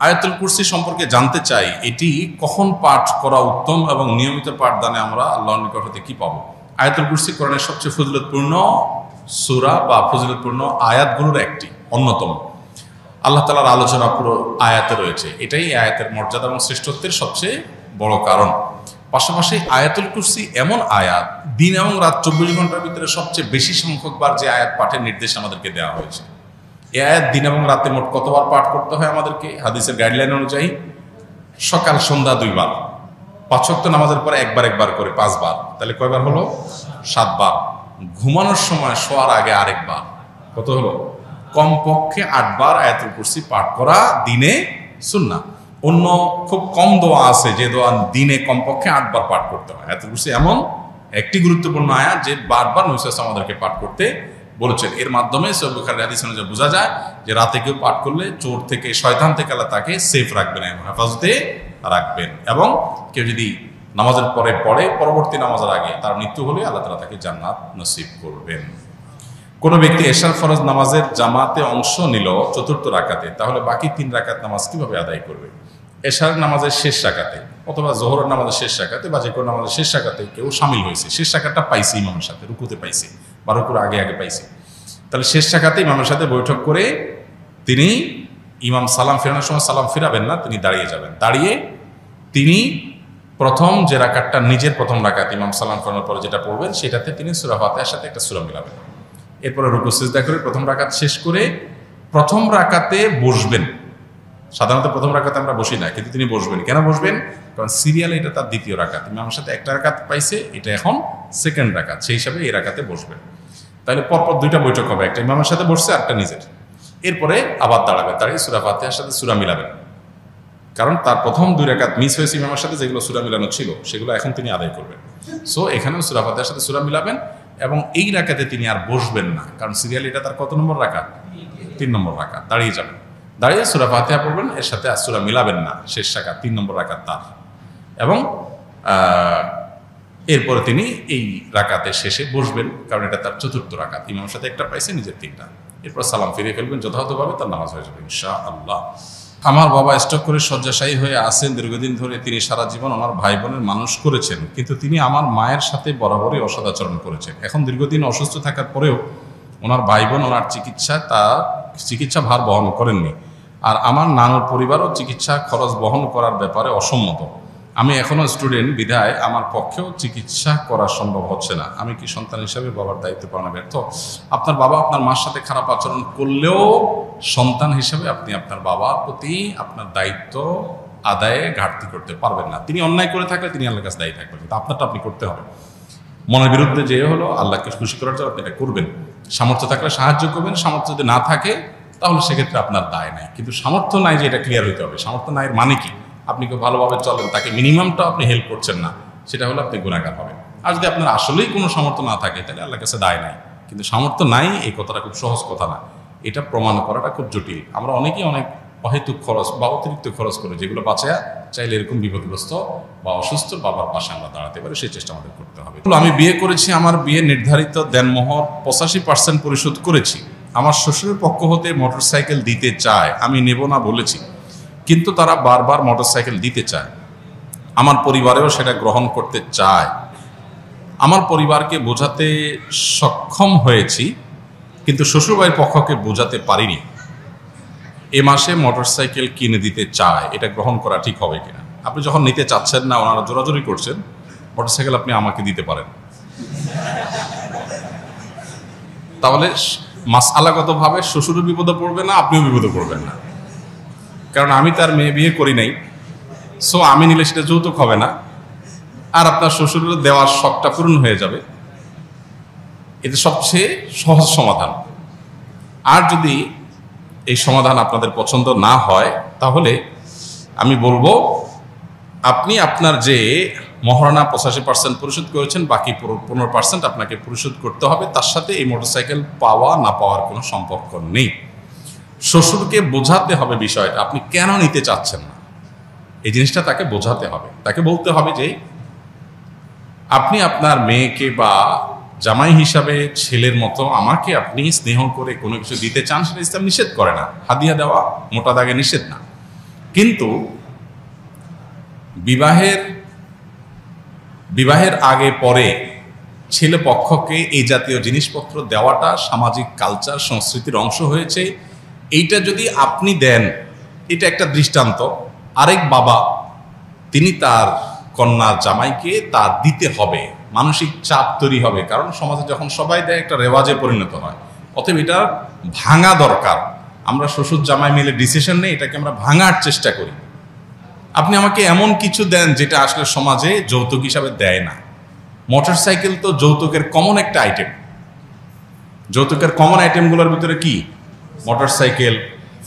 আয়াতুল কুরসি সম্পর্কে জানতে চাই, এটি কখন পাঠ করা উত্তম এবং নিয়মিত পাঠদানে আমরা আল্লাহর নিকট হতে কি পাবো? আয়াতুল কুরসি কোরআনের সবচেয়ে ফজিলতপূর্ণ সূরা বা ফজিলতপূর্ণ আয়াতগুলোর একটি অন্যতম। আল্লাহ তাআলার আলোচনা পুরো আয়াতে রয়েছে, এটাই আয়াতের মর্যাদা এবং শ্রেষ্ঠত্বের সবচেয়ে বড় কারণ। পাশাপাশি আয়াতুল কুরসি এমন আয়াত, দিন এবং রাত 24 ঘন্টার ভিতরে সবচেয়ে বেশি সংখ্যকবার যে আয়াত পাঠের নির্দেশ আমাদেরকে দেওয়া হয়েছে। এই আয়াত দিন এবং রাতে মোট কতবার পাঠ করতে হয় আমাদেরকে? হাদিসের গাইডলাইন অনুযায়ী সকাল সন্ধ্যা 2 বার, 5 ওয়াক্ত নামাজের পরে একবার করে 5 বার, তাহলে কয়বার হলো? 7 বার। ঘুমানোর সময় শোয়ার আগে আরেকবার, কত হলো? কমপক্ষে 8 বার আয়াতুল কুরসি পাঠ করা দিনে সুন্নাহ। অন্য খুব কম দোয়া আছে যে দোয়া দিনে কমপক্ষে 8 বার পাঠ করতে হয়। আয়াতুল কুরসি এমন একটি গুরুত্বপূর্ণ আয়াত যে বারবার নবী সাল্লাল্লাহু আলাইহি ওয়াসাল্লাম আমাদেরকে পাঠ করতে বলেছেন। এর মাধ্যমে সহিহ বুখারীর হাদিস অনুযায়ী বোঝা যায় যে রাতে কেউ পাঠ করলে চোর থেকে, শয়তান থেকে আল্লাহ তাকে সেফ রাখবেন এবং হেফাজতে রাখবেন। এবং কেউ যদি নামাজের পরে পড়ে, পরবর্তী নামাজের আগে তার মৃত্যু হলে আল্লাহ তাআলা তাকে জান্নাত নসিব করবেন। কোনো ব্যক্তি এশার ফরজ নামাজের জামাতে অংশ নিল 4র্থ রাকাতে, তাহলে বাকি 3 রাকাত নামাজ কিভাবে আদায় করবে? এশার নামাজের শেষ রাকাতে অথবা জোহরের নামাজের শেষ রাকাতে বা যে কোনো নামাজের শেষ রাকাতে কেউ শামিল হয়েছে, শেষ রাকাতটা পাইছে ইমামের সাথে, রুকুতে পাইছে বা রুকুর আগে পাইছে, তাহলে শেষ রাকাতে ইমামের সাথে বৈঠক করে তিনি ইমাম সালাম ফেরানোর সময় সালাম ফিরাবেন না, তিনি দাঁড়িয়ে যাবেন। দাঁড়িয়ে তিনি প্রথম যে রাকাতটা, নিজের প্রথম রাকাত ইমাম সালাম ফেরানোর পরে যেটা পড়বেন সেটাতে তিনি সূরা ফাতিহার সাথে একটা সূরা মিলাবেন। এরপরে রুকু সিজদা করে প্রথম রাকাত শেষ করে প্রথম রাকাতে বসবেন। সাধারণত প্রথম রাকাতে আমরা বসি না, কিন্তু তিনি বসবেন। কেন বসবেন? কারণ সিরিয়ালে এটা তার দ্বিতীয় রাকাত, ইমামের সাথে একটা রাকাত পাইছে, এটা এখন সেকেন্ড রাকাত, সেই হিসাবে এই রাকাতে বসবেন। তাহলে পরপর 2টা বৈঠক হবে, একটা ইমামের সাথে বসছে, একটা নিজের। এরপরে আবার দাঁড়াবে, দাঁড়িয়ে সূরা ফাতিহার সাথে সূরা মিলাবেন। কারণ তার প্রথম 2 রাকাত মিস হয়েছে ইমামের সাথে, যেগুলো সূরা মিলানো ছিল সেগুলো এখন তিনি আদায় করবেন। সো এখানেও সূরা ফাতিহার সাথে সূরা মিলাবেন এবং এই রাকাতে তিনি আর বসবেন না, কারণ সিরিয়াল এটা তার কত নম্বর রাকাত? 3 নম্বর রাকাত। দাঁড়িয়ে যাবেন, দাঁড়িয়ে সূরা ফাতিহা পড়বেন, এর সাথে আর সূরা মিলাবেন না, শেষ রাকাত 3 নম্বর রাকাত তার। এবং এরপরে তিনি এই রাকাতের শেষে বসবেন, কারণ এটা তার 4র্থ রাকাত, ইমামের সাথে একটা পাইছে, নিজের 3টা। এরপর সালাম ফিরিয়ে ফেলবেন, যথাযথভাবে তার নামাজ হয়ে যাবে ইনশাআল্লাহ। আমার বাবা স্ট্রোক করে শয্যাশায়ী হয়ে আছেন দীর্ঘদিন ধরে। তিনি সারা জীবন ওনার ভাই বোনের মানুষ করেছেন, কিন্তু তিনি আমার মায়ের সাথে বরাবরই অসদাচরণ করেছেন। এখন দীর্ঘদিন অসুস্থ থাকার পরেও ওনার ভাই বোন ওনার চিকিৎসা ভার বহন করেননি, আর আমার নানুর পরিবারও চিকিৎসা খরচ বহন করার ব্যাপারে অসম্মত। আমি এখনও স্টুডেন্ট বিধায় আমার পক্ষেও চিকিৎসা করা সম্ভব হচ্ছে না। আমি কি সন্তান হিসাবে বাবার দায়িত্ব পালনে ব্যর্থ? আপনার বাবা আপনার মার সাথে খারাপ আচরণ করলেও সন্তান হিসাবে আপনি আপনার বাবার প্রতি আপনার দায়িত্ব আদায়ে ঘাটতি করতে পারবেন না। তিনি অন্যায় করে থাকলে তিনি আল্লাহর কাছে দায়ী থাকবেন, কিন্তু আপনারটা আপনি করতে হবে। মনের বিরুদ্ধে যে হলো, আল্লাহকে খুশি করার জন্য আপনি এটা করবেন। সামর্থ্য থাকলে সাহায্য করবেন, সামর্থ্য যদি না থাকে তাহলে সেক্ষেত্রে আপনার দায় নাই। কিন্তু সামর্থ্য নাই যে এটা ক্লিয়ার হইতে হবে। সামর্থ্য নাই মানে কি? আপনি কেউ ভালোভাবে চলেন, তাকে মিনিমামটা আপনি হেল্প করছেন না, সেটা হলে আপনি গুনাহগার হবেন। আর যদি আপনার আসলেই কোনো সামর্থ্য না থাকে তাহলে আল্লাহর কাছে দায় নাই। কিন্তু সামর্থ্য নাই এই কথাটা খুব সহজ কথা না, এটা প্রমাণ করাটা খুব জটিল। আমরা অনেকেই অনেক অহেতুক খরচ বা অতিরিক্ত খরচ করে, যেগুলো বাঁচায়া চাইলে এরকম বিপদগ্রস্ত বা অসুস্থ বাবার পাশে আমরা দাঁড়াতে পারি, সেই চেষ্টা আমাদের করতে হবে। আমি বিয়ে করেছি, আমার বিয়ে নির্ধারিত দেনমোহর 85% পরিশোধ করেছি। আমার শ্বশুরের পক্ষ হতে মোটরসাইকেল দিতে চায়, আমি নেব না বলেছি, কিন্তু তারা বারবার মোটরসাইকেল দিতে চায়। আমার পরিবারেও সেটা গ্রহণ করতে চায়। আমার পরিবারকে বোঝাতে সক্ষম হয়েছি, কিন্তু শ্বশুরবাড়ির পক্ষকে বোঝাতে পারিনি। এ মাসে মোটরসাইকেল কিনে দিতে চায়, এটা গ্রহণ করা ঠিক হবে কিনা? আপনি যখন নিতে চাচ্ছেন না, ওনারা জোরাজোরি করছেন, মোটরসাইকেল আপনি আমাকে দিতে পারেন, তাহলে মাসআলাগতভাবে শ্বশুরও বিপদে পড়বে না, আপনিও বিপদে পড়বেন না। কারণ আমি তার মেয়ে বিয়ে করি নাই, সো আমি নিলে সেটা যৌতুক হবে না, আর আপনার শ্বশুরের দেওয়ার শখটা পূরণ হয়ে যাবে। এটা সবচেয়ে সহজ সমাধান। আর যদি এই সমাধান আপনাদের পছন্দ না হয়, তাহলে আমি বলবো আপনি আপনার যে মহারণা 85% পরিশোধ করেছেন, বাকি 15% আপনাকে পরিশোধ করতে হবে। তার সাথে এই মোটরসাইকেল পাওয়া না পাওয়ার কোনো সম্পর্ক নেই। শ্বশুরকে বোঝাতে হবে বিষয়টা, আপনি কেন নিতে চাচ্ছেন না, এই জিনিসটা তাকে বোঝাতে হবে। তাকে বলতে হবে যে আপনি আপনার মেয়েকে বা জামাই হিসাবে ছেলের মতো আমাকে আপনি স্নেহ করে কোনো কিছু দিতে চান, সেটা ইসলাম নিষেধ করে না। হাদিয়া দেওয়া মোটা দাগে নিষেধ না, কিন্তু বিবাহের আগে পরে ছেলে পক্ষকে এই জাতীয় জিনিসপত্র দেওয়াটা সামাজিক কালচার সংস্কৃতির অংশ হয়েছে। এইটা যদি আপনি দেন, এটা একটা দৃষ্টান্ত। আরেক বাবা তিনি তার কন্যার জামাইকে তা দিতে হবে, মানসিক চাপ তৈরি হবে, কারণ সমাজে যখন সবাই দেয় একটা রেওয়াজে পরিণত হয়। অতএব এটা ভাঙা দরকার। আমরা শ্বশুর জামাই মিলে ডিসিশন নেই, এটাকে আমরা ভাঙার চেষ্টা করি। আপনি আমাকে এমন কিছু দেন যেটা আসলে সমাজে যৌতুক হিসাবে দেয় না। মোটরসাইকেল তো যৌতুকের কমন একটা আইটেম। যৌতুকের কমন আইটেমগুলোর ভিতরে কি? মোটরসাইকেল,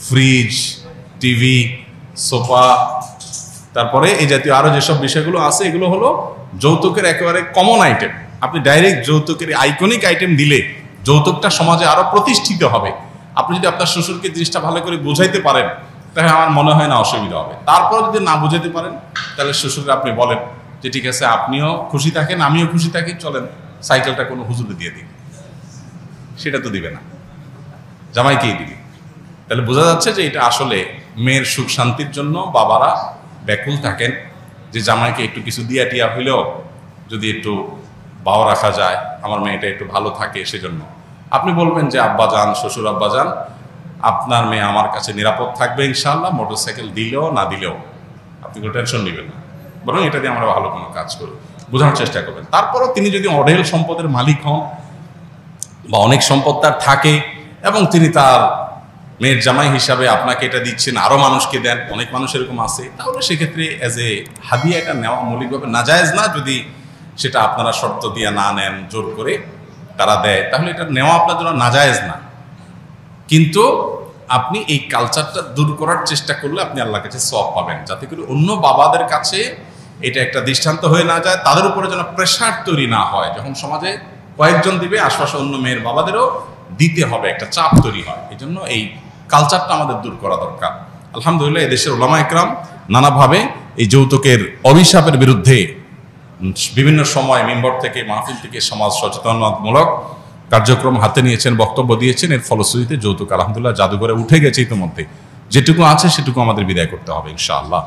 ফ্রিজ, টিভি, সোফা, তারপরে এই জাতীয় আরো যেসব বিষয়গুলো আছে এগুলো হলো যৌতুকের একেবারে কমন আইটেম। আপনি ডাইরেক্ট যৌতুকের আইকনিক আইটেম দিলে যৌতুকটা সমাজে আরো প্রতিষ্ঠিত হবে। আপনি যদি আপনার শ্বশুরকে জিনিসটা ভালো করে বোঝাইতে পারেন তাহলে আমার মনে হয় না অসুবিধা হবে। তারপর যদি না বুঝাইতে পারেন তাহলে শ্বশুরকে আপনি বলেন যে ঠিক আছে, আপনিও খুশি থাকেন, আমিও খুশি থাকি, চলেন সাইকেলটা কোনো হুজুরে দিয়ে দিন। সেটা তো দিবে না, জামাইকেই দিবে। তাহলে বোঝা যাচ্ছে যে এটা আসলে মেয়ের সুখ শান্তির জন্য বাবারা ব্যাকুল থাকেন, যে জামাইকে একটু কিছু দিয়া টিয়া হইলেও যদি একটু বাও রাখা যায়, আমার মেয়েটা একটু ভালো থাকে। সেজন্য আপনি বলবেন যে আব্বাজান, শ্বশুর আব্বাজান, আপনার মেয়ে আমার কাছে নিরাপদ থাকবে ইনশাআল্লাহ, মোটরসাইকেল দিলেও না দিলেও আপনি কোনো টেনশন নেবেন না, বরং এটা দিয়ে আমরা ভালো কোনো কাজ করি, বোঝানোর চেষ্টা করবেন। তারপরও তিনি যদি অঢেল সম্পদের মালিক হন বা অনেক সম্পদ তার থাকে এবং তিনি তার মেয়ের জামাই হিসাবে আপনাকে এটা দিচ্ছেন, আরো মানুষকে দেন, অনেক মানুষ এরকম আছে, তাহলে সেক্ষেত্রে এজ এ হাদিয়া এটা নেওয়া মৌলিকভাবে নাজায়েজ না। যদি সেটা আপনারা শর্ত দিয়ে না নেন, জোর করে তারা দেয়, তাহলে এটা নেওয়া আপনার জন্য নাজায়েজ না। কিন্তু আপনি এই কালচারটা দূর করার চেষ্টা করলে আপনি আল্লাহর কাছে সওয়াব পাবেন, যাতে করে অন্য বাবাদের কাছে এটা একটা দৃষ্টান্ত হয়ে না যায়, তাদের উপরে যেন প্রেশার তৈরি না হয়। যখন সমাজে কয়েকজন দিবে, আশপাশে অন্য মেয়ের বাবাদেরও দিতে হবে, একটা চাপ তৈরি হয়। এই জন্য এই কালচারটা আমাদের দূর করা দরকার। আলহামদুলিল্লাহ এদেশের ওলামা একরাম নানাভাবে এই যৌতুকের অভিশাপের বিরুদ্ধে বিভিন্ন সময় মিম্বর থেকে, মাহফিল থেকে সমাজ সচেতনতামূলক কার্যক্রম হাতে নিয়েছেন, বক্তব্য দিয়েছেন। এর ফলশ্রুতিতে যৌতুক আলহামদুলিল্লাহ জাদুঘরে উঠে গেছে ইতিমধ্যে। যেটুকু আছে সেটুকু আমাদের বিদায় করতে হবে ইনশাআল্লাহ।